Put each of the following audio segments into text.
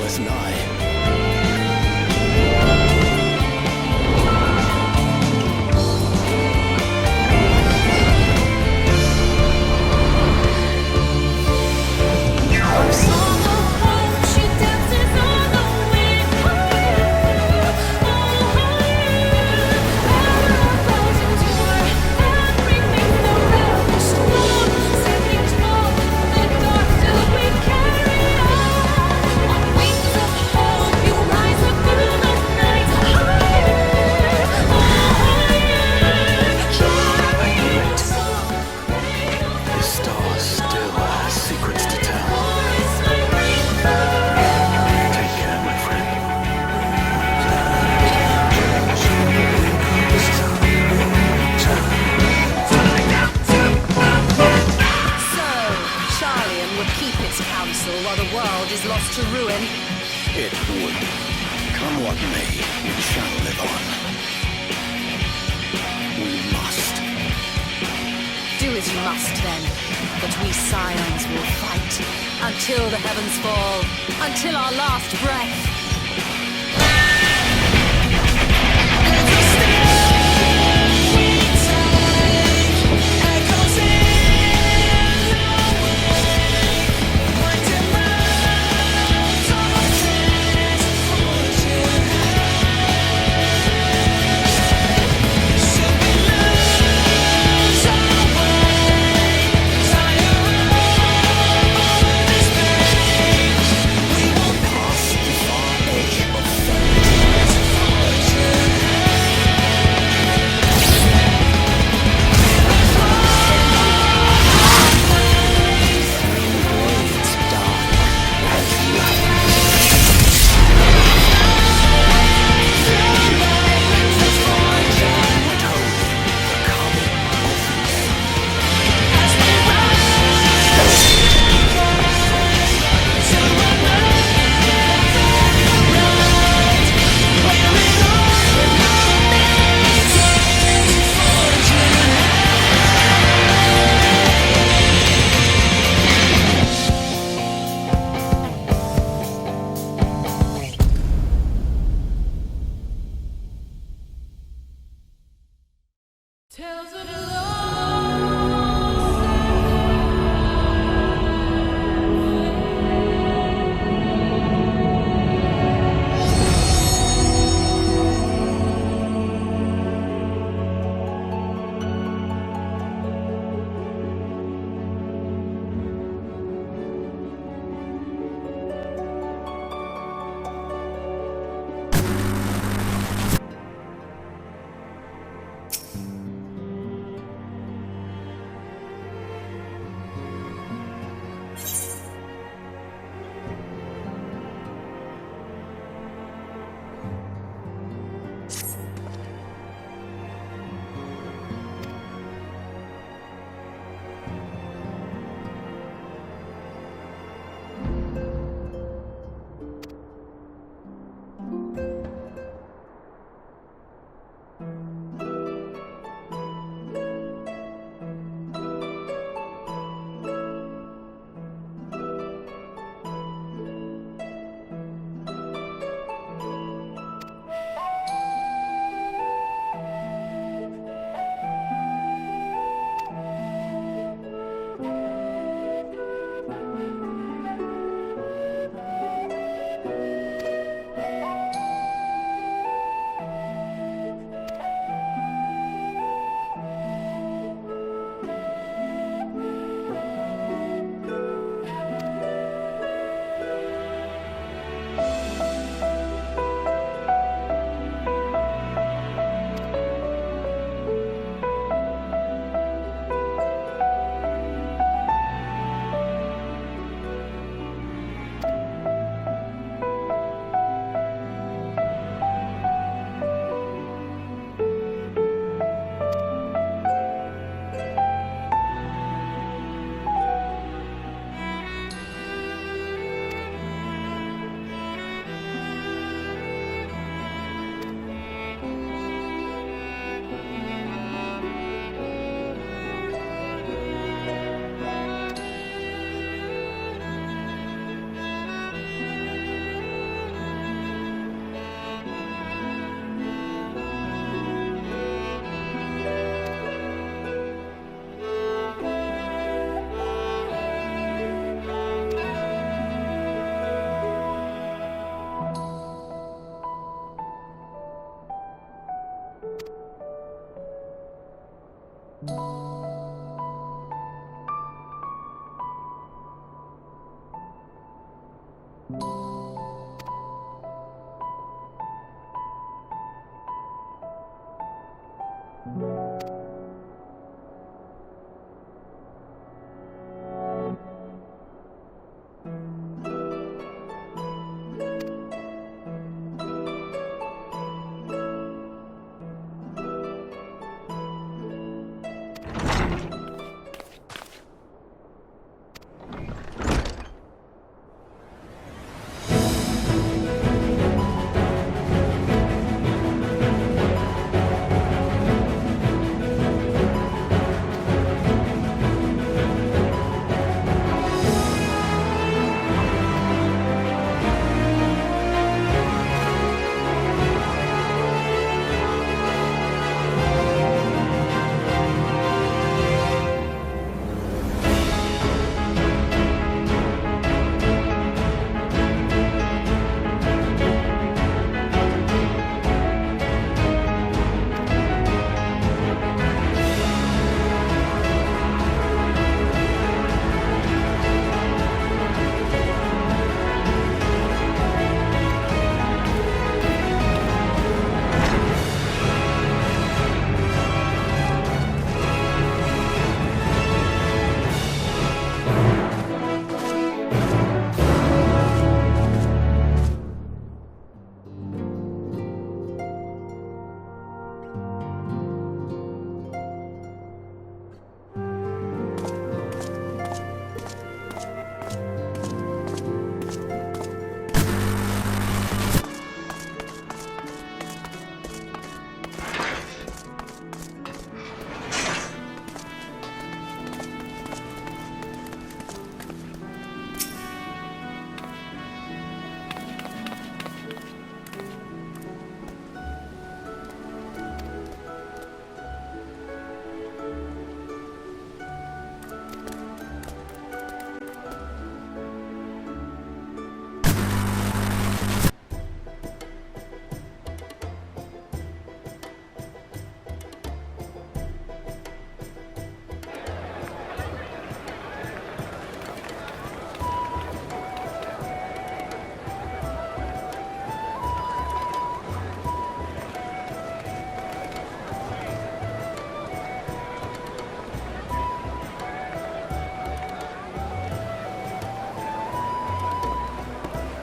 draws nigh. While the world is lost to ruin. It would. Come what may, it shall live on. We must. Do as you must then, but we scions will fight until the heavens fall, until our last breath.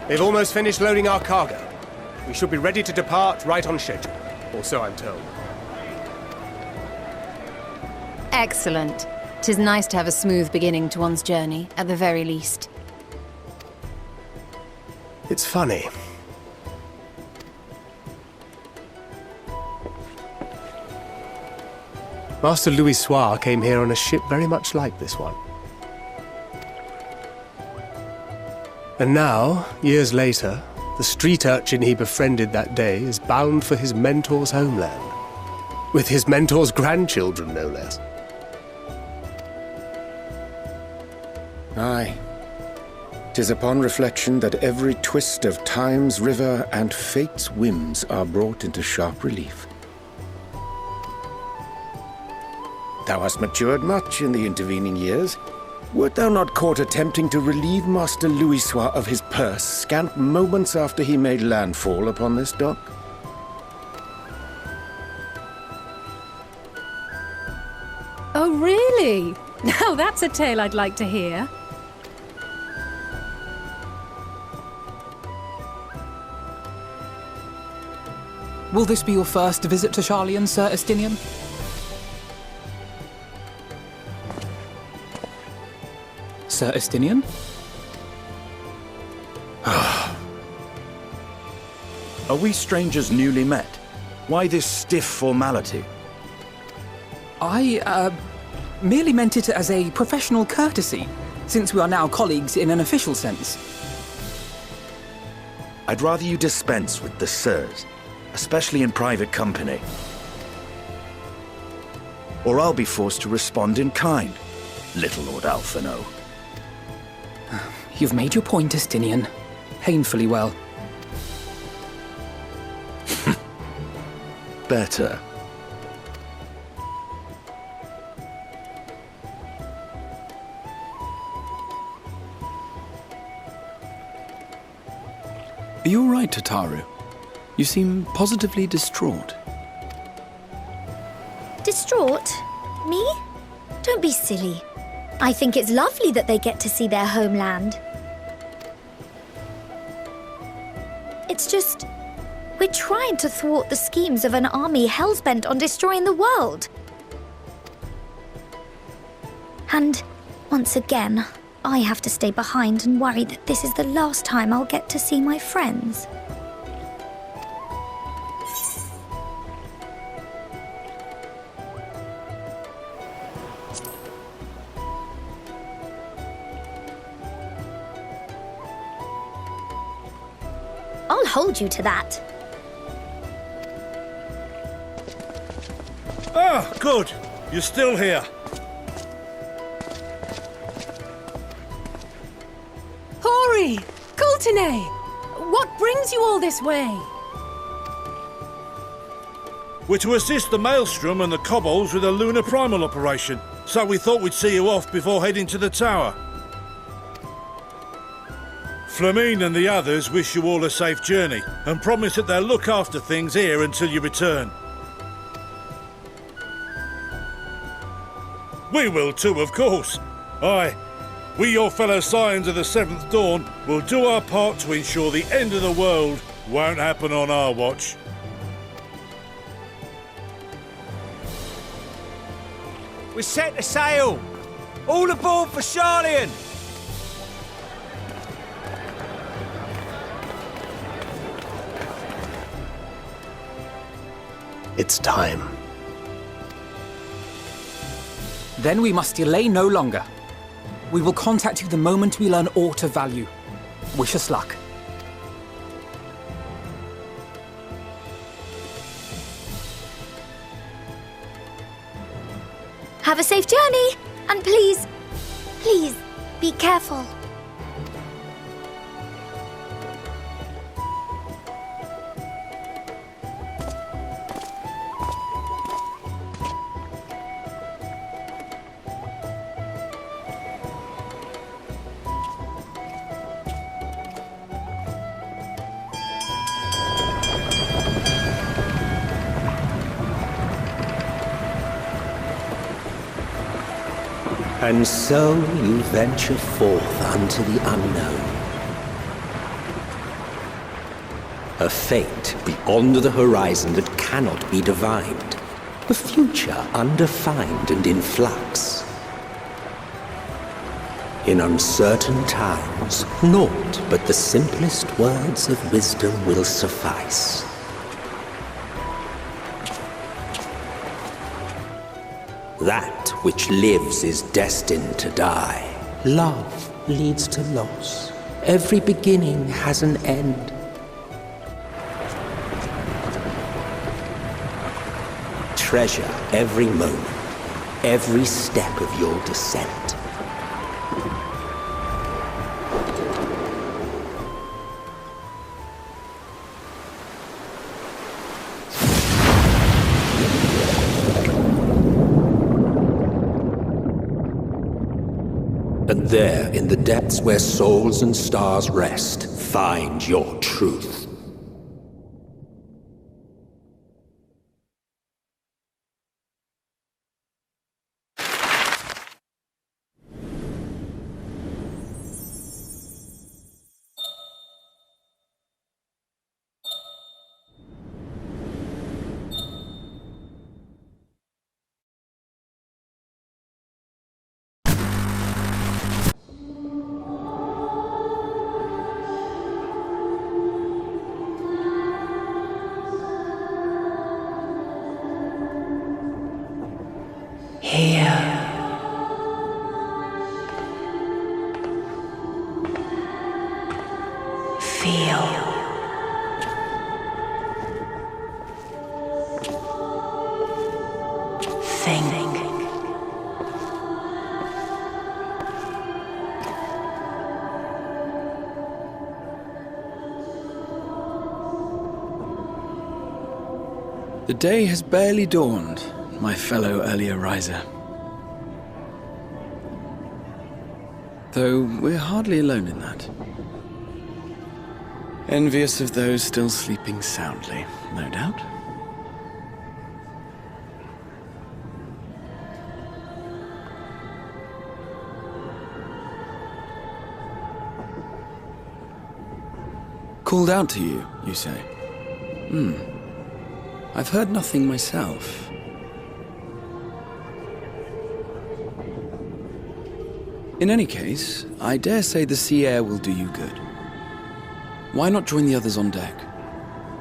They've almost finished loading our cargo. We should be ready to depart right on schedule, or so I'm told. Excellent. 'Tis nice to have a smooth beginning to one's journey, at the very least. It's funny. Master Louis Soir came here on a ship very much like this one. And now, years later, the street urchin he befriended that day is bound for his mentor's homeland. With his mentor's grandchildren, no less. Aye. 'Tis upon reflection that every twist of time's river and fate's whims are brought into sharp relief. Thou hast matured much in the intervening years. Wert thou not caught attempting to relieve Master Louis Soir of his purse scant moments after he made landfall upon this dock? Oh, really? Now that's a tale I'd like to hear. Will this be your first visit to Charlian, Sir Estinian? Sir Estinian? Are we strangers newly met? Why this stiff formality? I, merely meant it as a professional courtesy, since we are now colleagues in an official sense. I'd rather you dispense with the sirs, especially in private company. Or I'll be forced to respond in kind, little Lord Alphino. You've made your point, Estinian. Painfully well. Better. Are you all right, Tataru? You seem positively distraught. Distraught? Me? Don't be silly. I think it's lovely that they get to see their homeland. It's just, we're trying to thwart the schemes of an army hellbent on destroying the world. And, once again, I have to stay behind and worry that this is the last time I'll get to see my friends. I'll hold you to that. Ah, good. You're still here. Hori! Coulternay! What brings you all this way? We're to assist the Maelstrom and the Kobolds with a lunar primal operation, so we thought we'd see you off before heading to the tower. Flamine and the others wish you all a safe journey and promise that they'll look after things here until you return. We will too, of course. Aye, we, your fellow Scions of the Seventh Dawn, will do our part to ensure the end of the world won't happen on our watch. We're set to sail! All aboard for Charlian! It's time. Then we must delay no longer. We will contact you the moment we learn aught of value. Wish us luck. Have a safe journey, and please, please, be careful. And so you venture forth unto the unknown. A fate beyond the horizon that cannot be divined. A future undefined and in flux. In uncertain times, naught but the simplest words of wisdom will suffice. That which lives is destined to die. Love leads to loss. Every beginning has an end. Treasure every moment, every step of your descent. And there, in the depths where souls and stars rest, find your truth. The day has barely dawned, my fellow earlier riser. Though we're hardly alone in that. Envious of those still sleeping soundly, no doubt. Called out to you, you say? I've heard nothing myself. In any case, I dare say the sea air will do you good. Why not join the others on deck?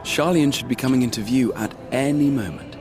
Charlian should be coming into view at any moment.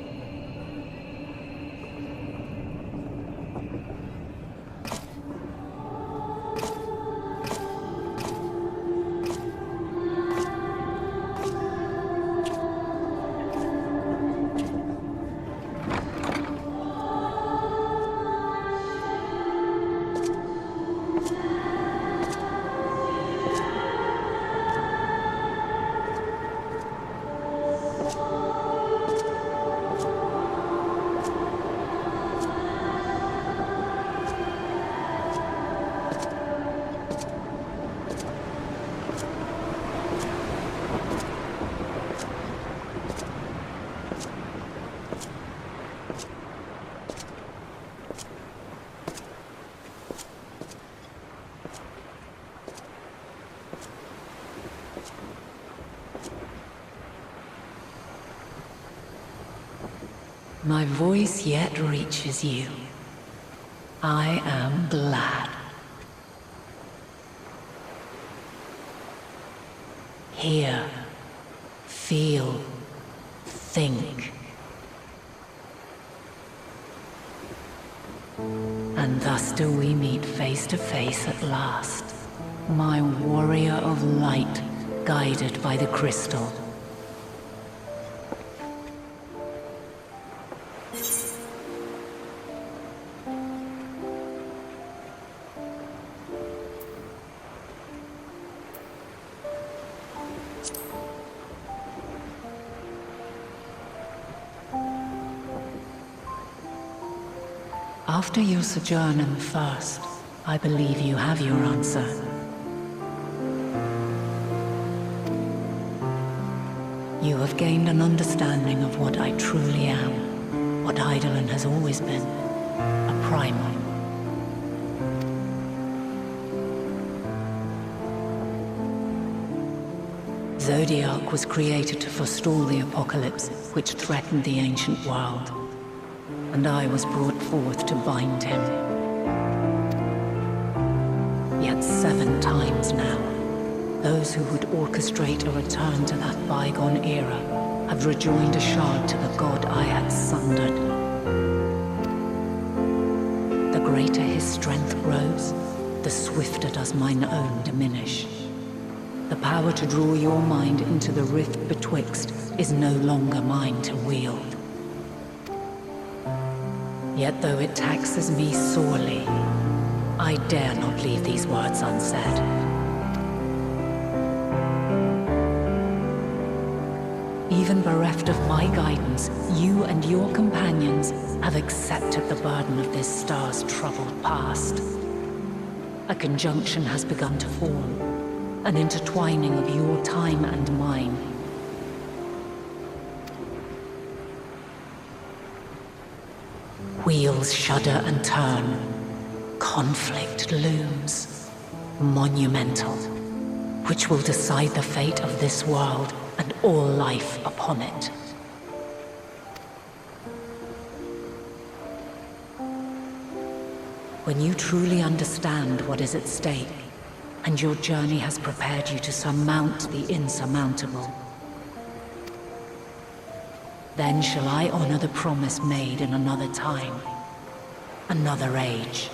My voice yet reaches you. I am glad. Hear, feel, think. And thus do we meet face to face at last. My warrior of light, guided by the crystal. After your sojourn in the First, I believe you have your answer. You have gained an understanding of what I truly am, what Eidolon has always been, a primal. Zodiac was created to forestall the apocalypse which threatened the ancient world. And I was brought forth to bind him. Yet 7 times now, those who would orchestrate a return to that bygone era have rejoined a shard to the god I had sundered. The greater his strength grows, the swifter does mine own diminish. The power to draw your mind into the rift betwixt is no longer mine to wield. Yet though it taxes me sorely, I dare not leave these words unsaid. Even bereft of my guidance, you and your companions have accepted the burden of this star's troubled past. A conjunction has begun to form, an intertwining of your time and mine. Wheels shudder and turn. Conflict looms. Monumental. Which will decide the fate of this world and all life upon it. When you truly understand what is at stake, and your journey has prepared you to surmount the insurmountable, then shall I honor the promise made in another time, another age.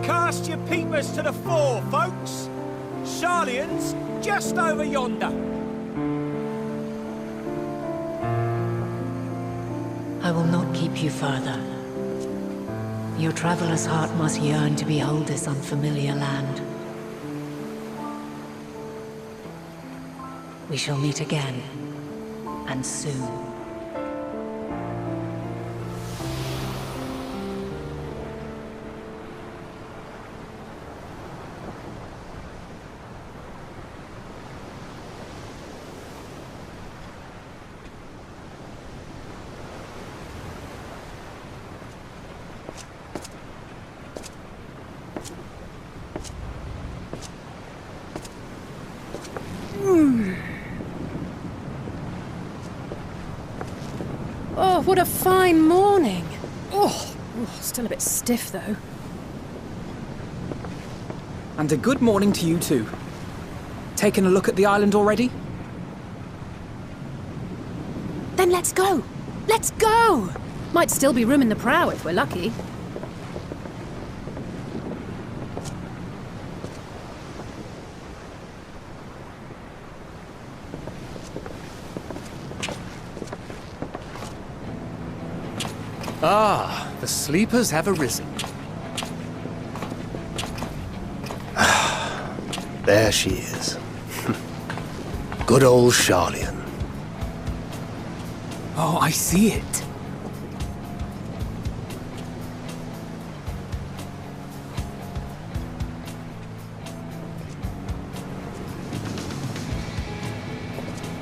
Cast your peepers to the fore, folks. Charlian's just over yonder. I will not keep you further. Your traveler's heart must yearn to behold this unfamiliar land. We shall meet again, and soon. what a fine morning. Oh, still a bit stiff though. And a good morning to you too. Taking a look at the island already? Then let's go! Let's go! Might still be room in the prow if we're lucky. Ah, the sleepers have arisen. There she is. Good old Charlian. Oh, I see it.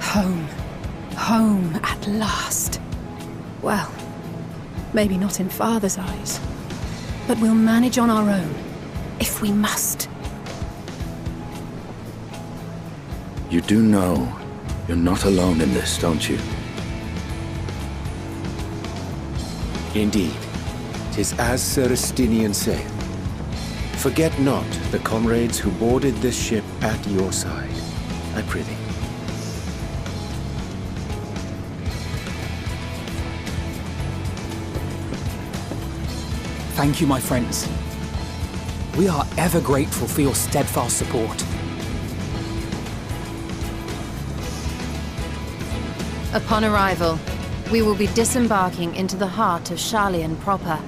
Home. Home at last. Well, maybe not in Father's eyes, but we'll manage on our own, if we must. You do know you're not alone in this, don't you? Indeed, 'tis as Sir Estinian saith. Forget not the comrades who boarded this ship at your side, I prithee. Thank you, my friends. We are ever grateful for your steadfast support. Upon arrival, we will be disembarking into the heart of Charlian proper.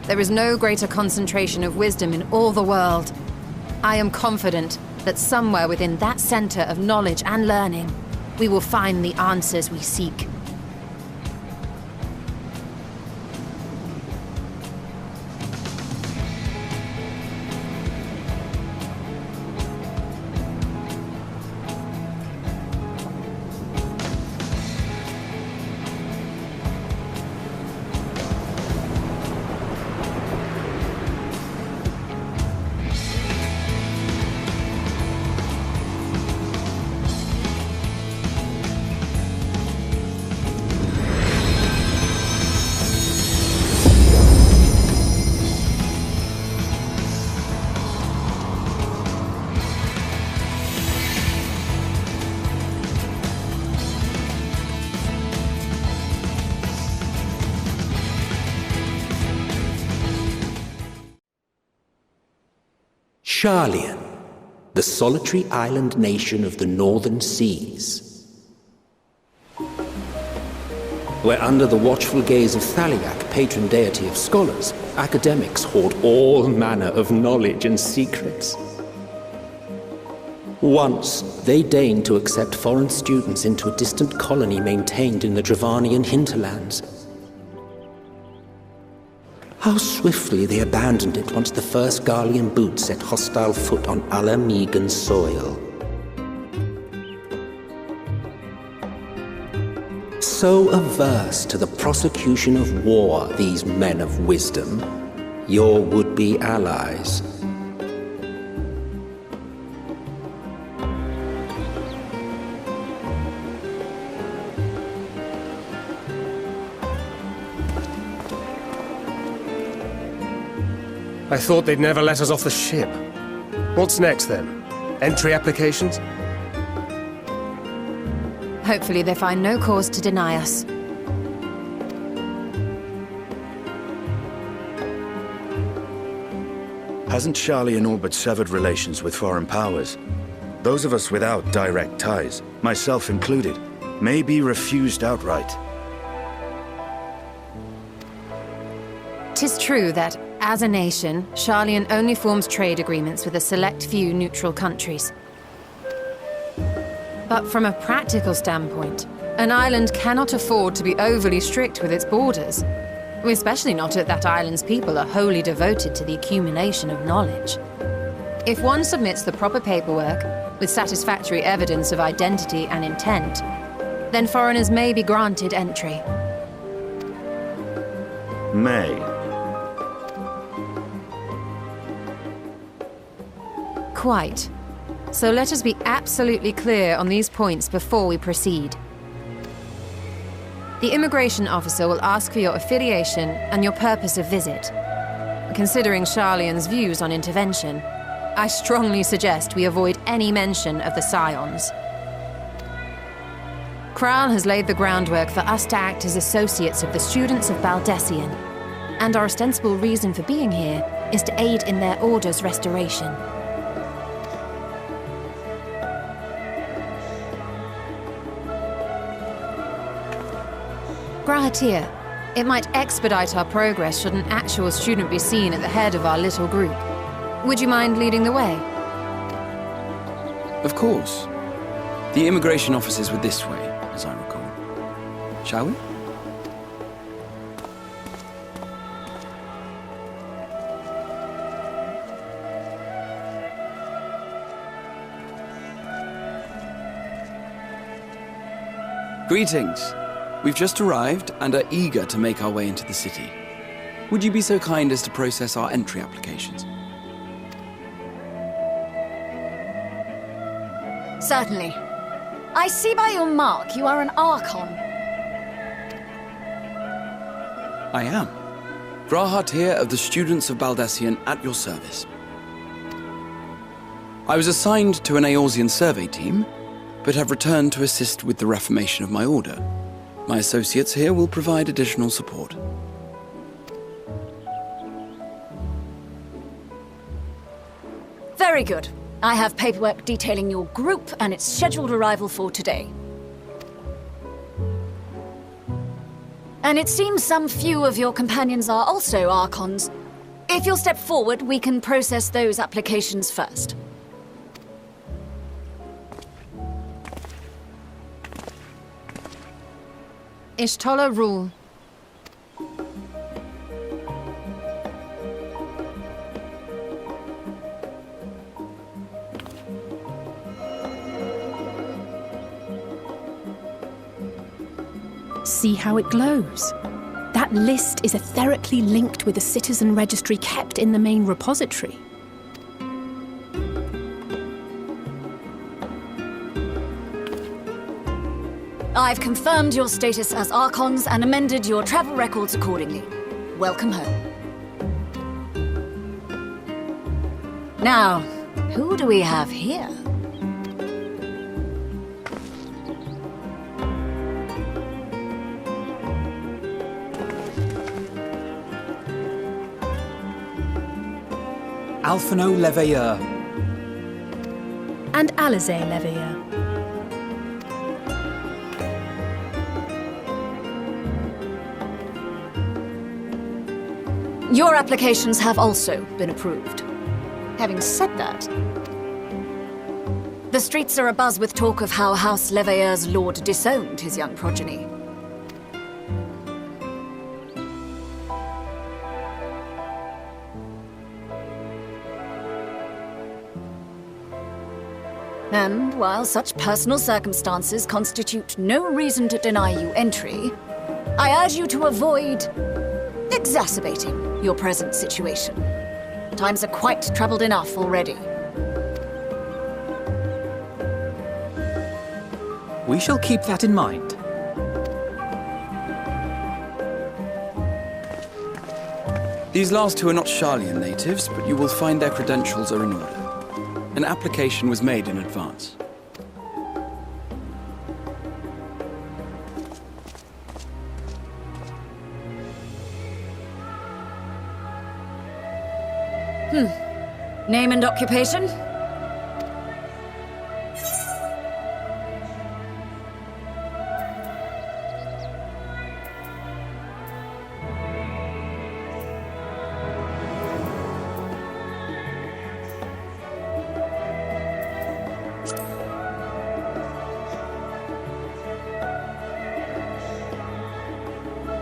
There is no greater concentration of wisdom in all the world. I am confident that somewhere within that center of knowledge and learning, we will find the answers we seek. Charlian, the solitary island nation of the northern seas. Where under the watchful gaze of Thaliak, patron deity of scholars, academics hoard all manner of knowledge and secrets. Once, they deigned to accept foreign students into a distant colony maintained in the Dravanian hinterlands. How swiftly they abandoned it once the first Garlean boot set hostile foot on Alamegan soil. So averse to the prosecution of war, these men of wisdom, your would-be allies. I thought they'd never let us off the ship. What's next, then? Entry applications? Hopefully they find no cause to deny us. Hasn't Charlian all but severed relations with foreign powers? Those of us without direct ties, myself included, may be refused outright. 'Tis true that, as a nation, Charlian only forms trade agreements with a select few neutral countries. But from a practical standpoint, an island cannot afford to be overly strict with its borders, especially not if that island's people are wholly devoted to the accumulation of knowledge. If one submits the proper paperwork, with satisfactory evidence of identity and intent, then foreigners may be granted entry. May. Quite. So let us be absolutely clear on these points before we proceed. The immigration officer will ask for your affiliation and your purpose of visit. Considering Sharlayan's views on intervention, I strongly suggest we avoid any mention of the Scions. Kral has laid the groundwork for us to act as associates of the students of Baldessian, and our ostensible reason for being here is to aid in their order's restoration. Grahatir, it might expedite our progress should an actual student be seen at the head of our little group. Would you mind leading the way? Of course. The immigration officers were this way, as I recall. Shall we? Greetings. We've just arrived and are eager to make our way into the city. Would you be so kind as to process our entry applications? Certainly. I see by your mark you are an Archon. I am. Grahatir of the Students of Baldessian at your service. I was assigned to an Eorzean survey team, but have returned to assist with the reformation of my order. My associates here will provide additional support. Very good. I have paperwork detailing your group and its scheduled arrival for today. And it seems some few of your companions are also Archons. If you'll step forward, we can process those applications first. Ishtola rule. See how it glows? That list is etherically linked with the citizen registry kept in the main repository. I've confirmed your status as Archons and amended your travel records accordingly. Welcome home. Now, who do we have here? Alphino Leveilleur. And Alizé Leveilleur. Your applications have also been approved. Having said that, the streets are abuzz with talk of how House Leveilleur's lord disowned his young progeny. And while such personal circumstances constitute no reason to deny you entry, I urge you to avoid exacerbating your present situation. Times are quite troubled enough already. We shall keep that in mind. These last two are not Sharlayan natives, but you will find their credentials are in order. An application was made in advance. Name and occupation?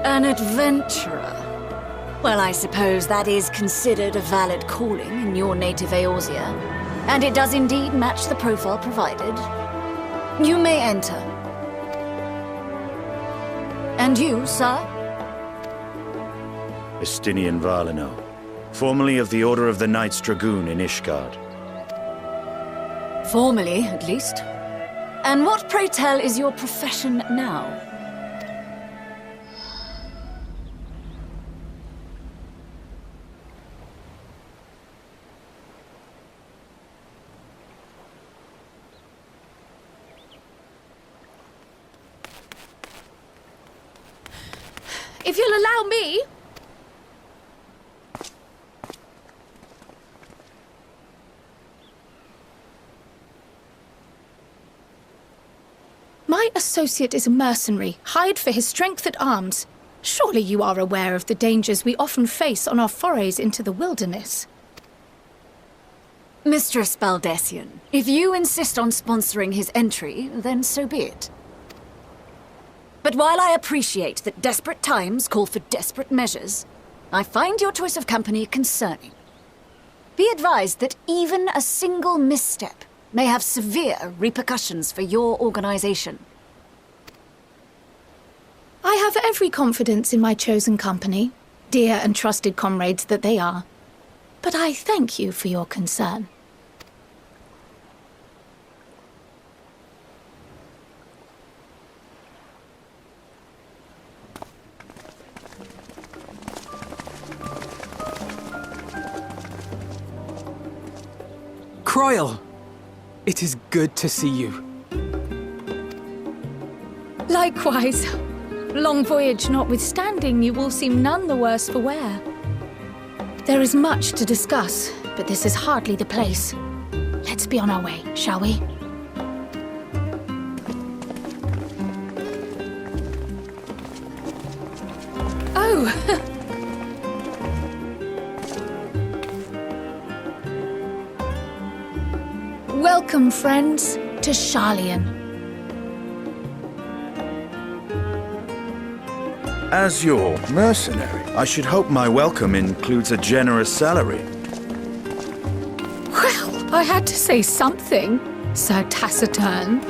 An adventurer. Well, I suppose that is considered a valid calling in your native Eorzea, and it does indeed match the profile provided. You may enter. And you, sir? Estinian Valino, formerly of the Order of the Knights Dragoon in Ishgard. Formally, at least. And what, pray tell, is your profession now? If you'll allow me... My associate is a mercenary, hired for his strength at arms. Surely you are aware of the dangers we often face on our forays into the wilderness. Mistress Baldessian, if you insist on sponsoring his entry, then so be it. But while I appreciate that desperate times call for desperate measures, I find your choice of company concerning. Be advised that even a single misstep may have severe repercussions for your organization. I have every confidence in my chosen company, dear and trusted comrades that they are. But I thank you for your concern. Croyle! It is good to see you. Likewise. Long voyage notwithstanding, you all seem none the worse for wear. There is much to discuss, but this is hardly the place. Let's be on our way, shall we? Oh! Welcome, friends, to Sharlayan. As your mercenary, I should hope my welcome includes a generous salary. Well, I had to say something, Sir Taciturn.